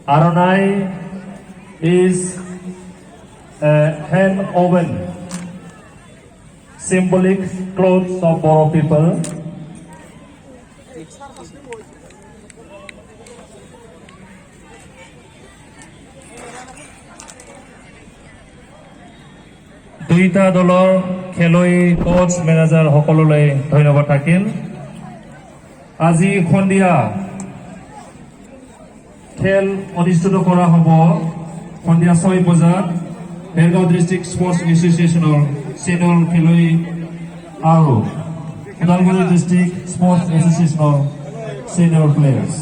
Aronai is a hand woven symbolic clothes of Boro people. দুইটা দলৰ খেলুৱৈ coach manager সকলোলৈ ধন্যবাদ থাকিল। আজি সন্ধিয়া খেল অনুষ্ঠিত কৰা হ'ব সন্ধিয়া 6 বজাত বেলগাঁও ডিষ্ট্ৰিক্ট স্পৰ্টছ এছ'চিয়েশ্যনৰ চেনিয়ৰ খেলুৱৈ আৰু ওদালগুৰি ডিষ্ট্ৰিক্ট স্পৰ্টছ এছ'চিয়েশ্যনৰ চেনিয়ৰ প্লেয়াৰ্ছ।